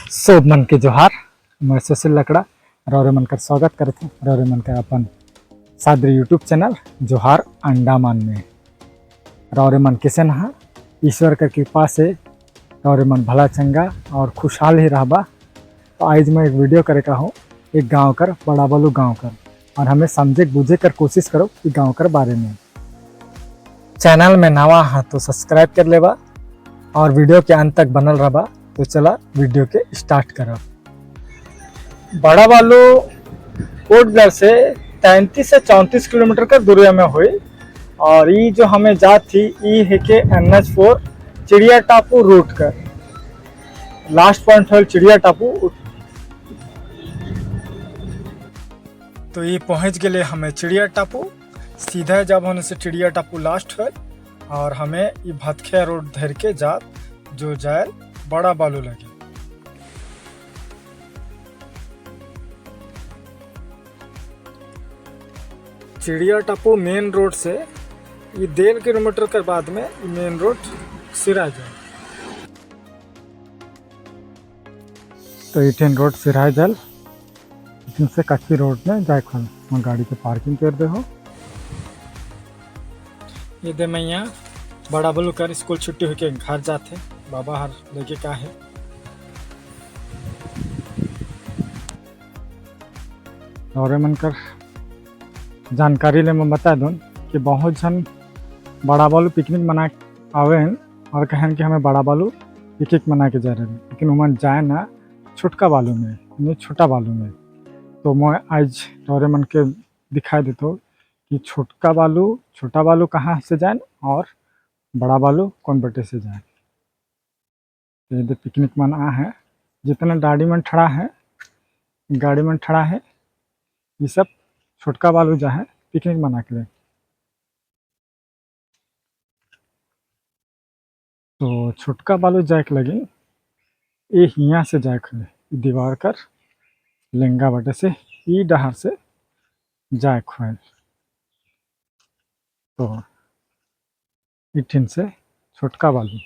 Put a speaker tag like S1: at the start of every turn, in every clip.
S1: सब मन के जोहार। मैं सुशील लकड़ा रौरे मन कर स्वागत करते हैं रौरे मन के अपन सादरी यूट्यूब चैनल जोहार अंडमान में। रौरे मन किसे नहा ईश्वर का कृपा से रौरे मन भला चंगा और खुशहाल ही रहबा। तो आज मैं एक वीडियो करे का हूँ एक गांव कर बड़ा बलू गांव कर, और हमें समझे बुझे कर कोशिश करो कि गांव कर बारे में। चैनल में नवा है तो सब्सक्राइब कर लेबा और वीडियो के अंत तक बनल रहबा। तो चला वीडियो के स्टार्ट करो। बड़ा बालू कोटगढ़ से 33 से 34 किलोमीटर का दूरी में हुई, और ये जो हमें जात थी ये है के NH4 चिड़िया टापू रूट का लास्ट पॉइंट है चिड़िया टापू। तो ये पहुंच गए हमें चिड़िया टापू। सीधा जब होने से चिड़िया टापू लास्ट है, और हमें ये भतखिया रोड धर के जात जो जाए बड़ा बालू लगे। चिड़िया टापू मेन रोड से ये 1.5 किलोमीटर के बाद में मेन रोड सिरा जाए। तो इठन रोड सिरा जल इतने से कच्ची रोड में जाए खन मैं गाड़ी के पार्किंग कर दे हो। ये दे मैं यहाँ बड़ा बालू कर स्कूल छुट्टी होके घर जाते बाबा हर लेके का है। और मन कर जानकारी ले मैं बता दूं कि बहुत जन बड़ा बालू पिकनिक मना आवे और कहन कि हमें बड़ा बालू पिकनिक मना के जा रहे हैं, लेकिन उमन जाए ना छोटका बालू में, नहीं छोटा बालू में। तो मैं आज तोरे मन के दिखाई देता कि छोटा बालू कहाँ से जाए और बड़ा बालू कौन बटे से जाए। तो पिकनिक मना है, जितना गाड़ी में ठड़ा है ये सब छोटका बालू जा है पिकनिक मना के लिए। तो छोटका बालू जाए के लगी ये यहाँ से जाए खुले दीवार कर लेंगा बटे से ई डहार से जाए खुए। तो इठिन से छोटका बालू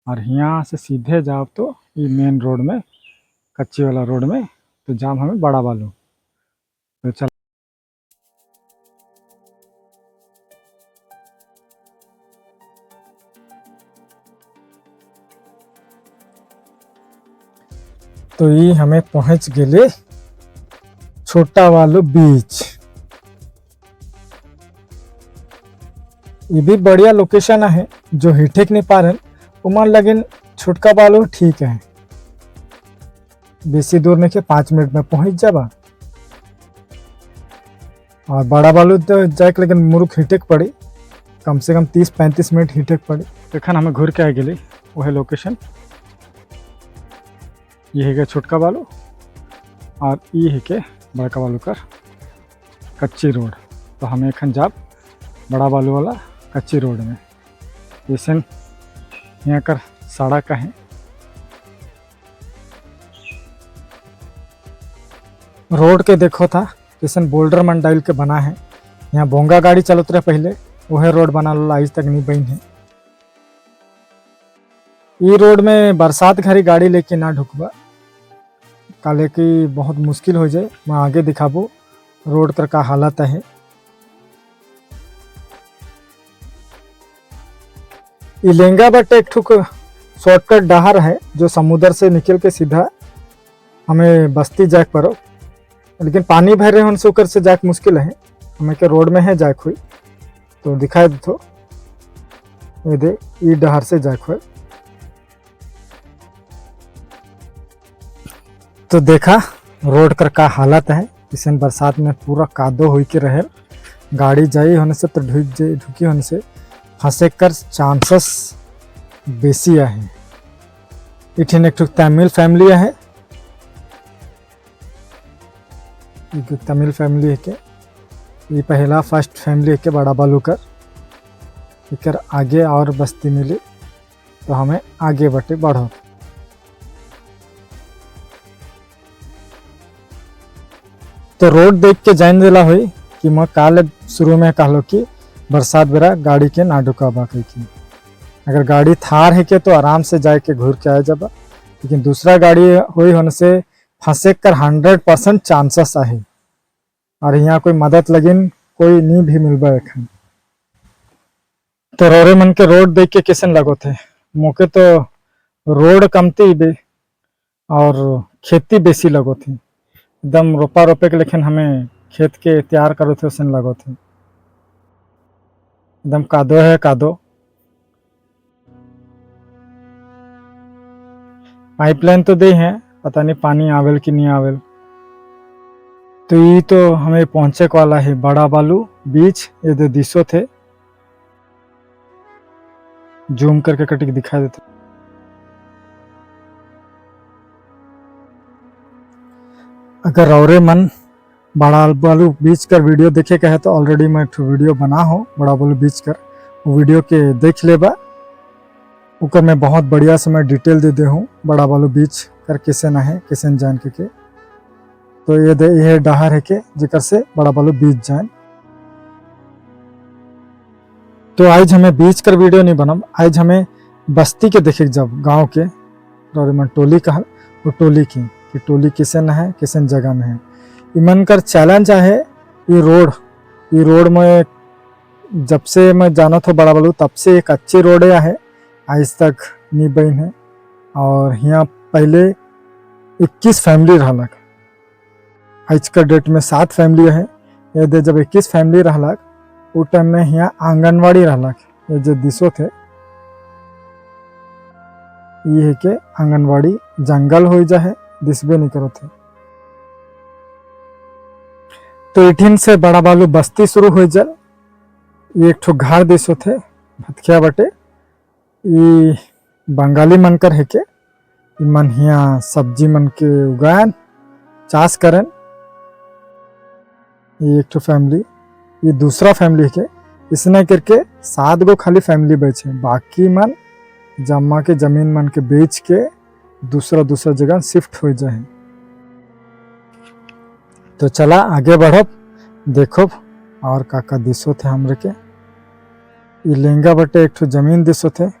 S1: और यहाँ से सीधे जाओ तो ये मेन रोड में कच्ची वाला रोड में तो जाम हमें बड़ा बालू। तो चल तो ये हमें पहुंच गए छोटा बालू बीच। ये भी बढ़िया लोकेशन है, जो हिटेक नहीं पा रहे उमन लगिन छोटका बालू ठीक है, बेसी दूर नहीं के 5 मिनट में पहुंच जाबा। और बड़ा बालू तो जाके लेकिन मुरुख हिटेक पड़ी, कम से कम 30-35 मिनट हिटेक पड़ी। देखन हमें घूर के आ गए वह लोकेशन। ये है छोटका बालू और ये है के बड़का बालू कर कच्ची रोड। तो हमें एखन जाब बड़ा बालू वाला कच्ची रोड में। जैसे यहाँ कर सड़क है, रोड के देखो था जैसे बोल्डर मन डाइल के बना है। यहाँ बोंगा गाड़ी चलत रहे पहले, वह रोड बना लो आज तक नहीं बन है। ये रोड में बरसात घरी गाड़ी लेके ना ढुकबा, काले की बहुत मुश्किल हो जाए। मैं आगे दिखाबो रोड कर का हालत है। ये लेंगा बट एक ठुक शॉर्टकट डहार है जो समुद्र से निकल के सीधा हमें बस्ती जाक पड़ो, लेकिन पानी भरे होने से ऊपर से जाक मुश्किल है। हमें के रोड में है जाक हुई तो दिखाई दो ये दे ई डहार से जाक हुए। तो देखा रोड कर का हालत है। इसे बरसात में पूरा कादो हो के रहे, गाड़ी जाई होने से तो ढुकी होने से फंसे कर चांसेस बेसी है। इठन एक तमिल फैमिली है, तमिल फैमिली है के ये पहला फर्स्ट फैमिली है के बड़ा बालू कर इकर आगे और बस्ती मिली। तो हमें आगे बटे बढ़ो। तो रोड देख के जान दिला हुई कि मैं काल शुरू में कहलो कि बरसात बेरा गाड़ी के ना ढुकाबा कही। अगर गाड़ी थार है के तो आराम से जाए के घूर के आ जाबा, लेकिन दूसरा गाड़ी हुई होने से फंसे कर 100% चांसेस आहे। और यहाँ कोई मदद लगिन कोई नहीं भी मिलबा एखन। तो रोरे मन के रोड देख के कैसन लगो थे मोके तो रोड कमती बे और खेती बेसी लगो थी, एकदम रोपा रोपे के लेकिन हमें खेत के तैयार करो थे उसन लगो थे, एकदम कादो है कादो। पाइपलाइन तो दे हैं, पता नहीं पानी आवेल कि नहीं आवेल। तो ये तो हमें पहुंचे वाला है बड़ा बालू बीच, ये दे दिशो थे, जूम करके कटिक दिखा देते। अगर रौरे मन बड़ा बालू बीच कर वीडियो देखे का है तो ऑलरेडी मैं एक वीडियो बना हूँ बड़ा बालू बीच कर, वो वीडियो के देख लेबा। ऊपर मैं बहुत बढ़िया से मैं डिटेल दे हूँ बड़ा बालू बीच कर कैसे ना है कैसे जान के। तो ये डहार है के जिकर से बड़ा बालू बीच जाए। तो आज हमें बीच कर वीडियो नहीं बनब, आज हमें बस्ती के देखे जब गांव के रौरे मन टोली कहा वो टोली की कि टोली किसे न है किसे जगह में है। इमन कर चैलेंज है ये रोड में जब से मैं जाना था बड़ा बालू तब से एक अच्छी रोड है, आज तक नहीं बन है। और यहाँ पहले 21 फैमिली रहलक, आज का डेट में 7 फैमिली है। ये दे जब 21 फैमिली रहलक वो टाइम में यहाँ आंगनवाड़ी रहलक, ये जो दिशो थे ये है के आंगनवाड़ी जंगल हो जाए दिसबे नहीं करो थे। तो 18 से बड़ा बालू बस्ती शुरू हो जाए। ये एक ठो घर दिशो थे भतखिया बटे, ये बंगाली मनकर है के मन यहाँ सब्जी मन के उगान चाष करें। ये एक ठो फैमिली, ये दूसरा फैमिली है के इसने करके 7 गो खाली फैमिली बचे, बाकी मन जम्मा के जमीन मन के बेच के दूसरा जगह शिफ्ट हो जाए। तो चला आगे बढ़ब देखो और काका दिशो थे हमरे के। ये लेंगा बटे एक ठो जमीन दिशो थे,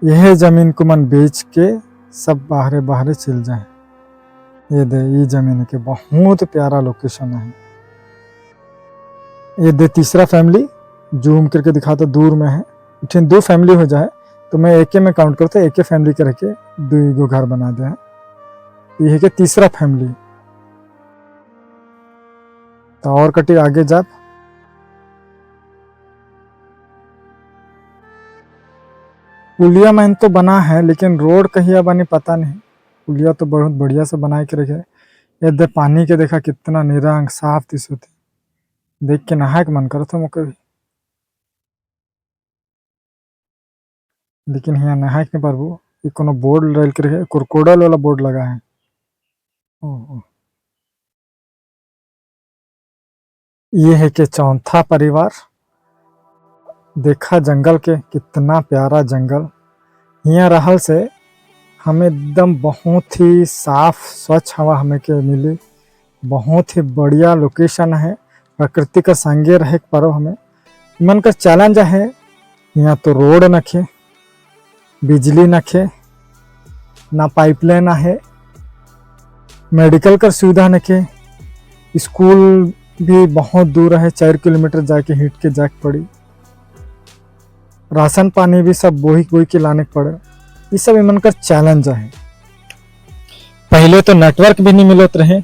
S1: यह जमीन को मन बेच के सब बाहरे चल जाए। ये दे ये जमीन के बहुत प्यारा लोकेशन है। ये दे तीसरा फैमिली जूम करके दिखाता दूर में है, इठन 2 फैमिली हो जाए तो मैं एक में काउंट करता एक फैमिली के रखे 2 घर बना दिया। ये है कि तीसरा फैमिली। तो और कटी आगे जा पुलिया में तो बना है लेकिन रोड कहिया बनी पता नहीं। पुलिया तो बहुत बढ़िया से बना के रखे। ये दे पानी के देखा कितना निरंग साफ दिशो थे, देख के नहाए के मन करो था मुके भी, लेकिन यहाँ नहाए के पारबो। ये कोनो बोर्ड रेल के रखे क्रोकोडाइल वाला बोर्ड लगा है। ये है कि चौथा परिवार, देखा जंगल के कितना प्यारा जंगल। यहाँ रहल से हमें एकदम बहुत ही साफ स्वच्छ हवा हमें के मिली, बहुत ही बढ़िया लोकेशन है, प्रकृति का संगे रहे पारो। हमें मन का चैलेंज है यहाँ तो रोड नखे, बिजली नखे, ना पाइपलाइन है, मेडिकल का सुविधा नखे, स्कूल भी बहुत दूर है, 4 किलोमीटर जाके हिट के जाके पड़ी, राशन पानी भी सब बोही के लाने पड़े। ये सब मन का चैलेंज है। पहले तो नेटवर्क भी नहीं मिलत रहे,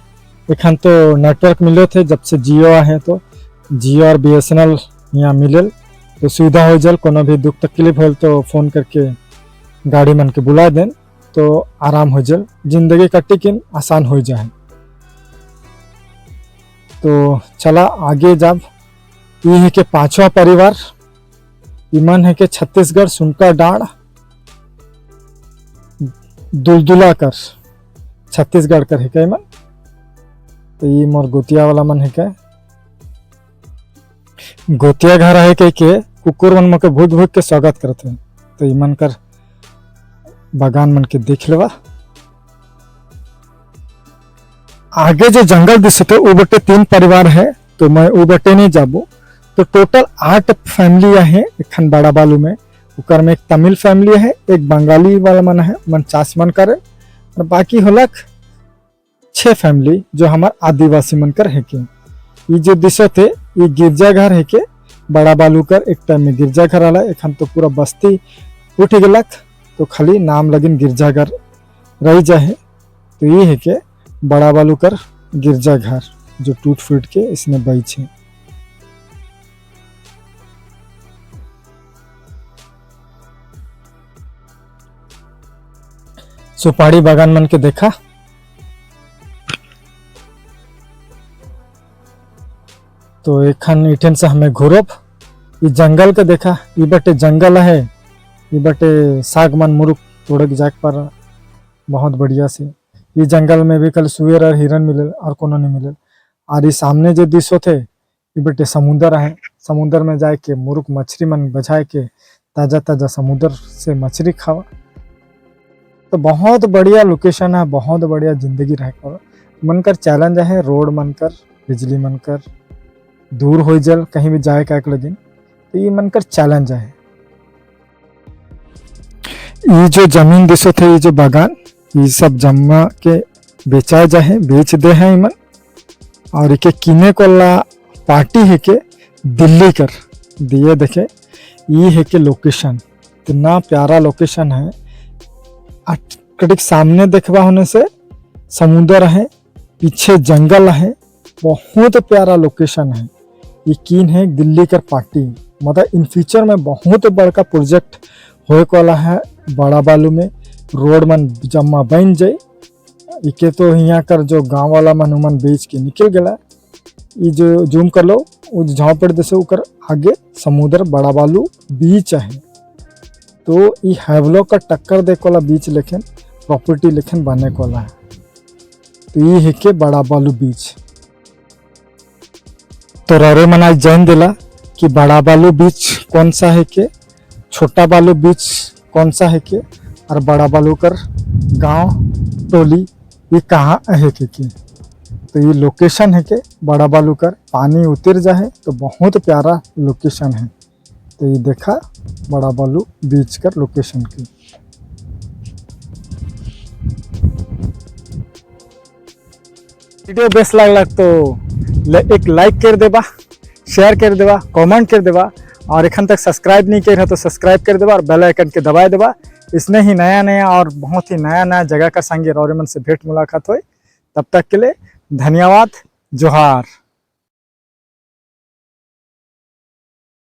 S1: एखन तो नेटवर्क मिले थे जब से जियो है। तो जियो और BSNL यहाँ मिले तो सुविधा हो जाए, कोनो भी दुख तकलीफ हो तो फोन करके गाड़ी मन के बुला दें तो आराम हो जाए, जिंदगी कटी किन आसान हो जाए। तो चला आगे जब ये है कि 5वां परिवार इमन है कि छत्तीसगढ़ सुनका डांड दुलदुला कर छत्तीसगढ़ कर है क्या मन। तो ये मोर गोतिया वाला मन है क्या, गोतिया घर है के कुकुर मन मके भूत भूत के स्वागत करते हैं। तो इमन कर बागान मन के देख लेवा। आगे जो जंगल दिसते वो बटे 3 परिवार है, तो मैं वो बटे नहीं जाबो। तो टोटल 8 फैमिली है एखन बड़ा बालू में, उकर में एक तमिल फैमिली है, एक बंगाली वाला मन है, मन 50 मन करे, और बाकी होलक 6 फैमिली जो हमार आदिवासी मन कर है के। ये जो दिशो थे ये गिरजाघर है के बड़ा बालूकर। एक टाइम में गिरजाघर आला, एखन तो पूरा बस्ती उठ गलक, तो खाली नाम लगिन गिरजाघर रह जाए। तो ये है के बड़ा बालूकर गिरजाघर जो टूट फूट के इसने बई छे। सुपारी बागान मन के देखा, तो एखन इठन से हमें घूरब। ये जंगल के देखा, ये बटे जंगल है, ये बटे साग मन मुरुक तोड़क जाक पर बहुत बढ़िया से। ये जंगल में भी कल सुअर और हिरन मिले और कोनो नहीं मिले। और ये सामने जो दिशो थे ये बटे समुंदर है, समुंदर में जाए के मुरुक मछली मन बजाए के ताजा ताजा समुद्र से मछली खावा। तो बहुत बढ़िया लोकेशन है, बहुत बढ़िया जिंदगी रह कर। मनकर चैलेंज है, रोड मनकर बिजली मनकर दूर हो जल कहीं भी जाए का लगिन, तो ये मनकर चैलेंज है। ये जो जमीन दिशो थे, ये जो बागान, ये सब जमा के बेचा जाए, बेच दे हैं इमन। और इके किने को ला पार्टी है के दिल्ली कर दिए। देखे ये है के लोकेशन, इतना प्यारा लोकेशन है। कटिक सामने देखवा होने से समुद्र है, पीछे जंगल है, बहुत प्यारा लोकेशन है। यकीन है दिल्ली कर पार्टी, मतलब इन फ्यूचर में बहुत बड़का प्रोजेक्ट होए वाला है। बड़ा बालू में रोड मन जमा बन जाए। इके तो यहाँ कर जो गांव वाला मन बेच के निकल गया। ये जो जूम कर लो, वो झाँपड़ देसे उकर आगे समुद्र बड़ा बालू बीच है। तो ये हैवलॉक का टक्कर दे वाला बीच लेकिन प्रॉपर्टी लेकिन बने वाला है। तो ये है के बड़ा बालू बीच। तो रौरे मन आज जान दिला कि बड़ा बालू बीच कौन सा है के, छोटा बालू बीच कौन सा है के, और बड़ा बालू कर गांव टोली ये कहाँ है के। तो ये लोकेशन है के बड़ा बालू कर पानी उतर जाए तो बहुत प्यारा लोकेशन है। तो ये देखा बड़ा बालू बीच कर लोकेशन की। वीडियो बेस्ट लगला तो एक लाइक कर देबा, शेयर कर देबा, कमेंट कर देबा, और एखन तक सब्सक्राइब नहीं कर तो सब्सक्राइब कर देबा और बेल आइकन के दबाए देबा। इसने ही नया नया और बहुत ही नया नया जगह का संगे रौरे मन से भेंट मुलाकात हो। तब तक के लिए धन्यवाद, जोहार।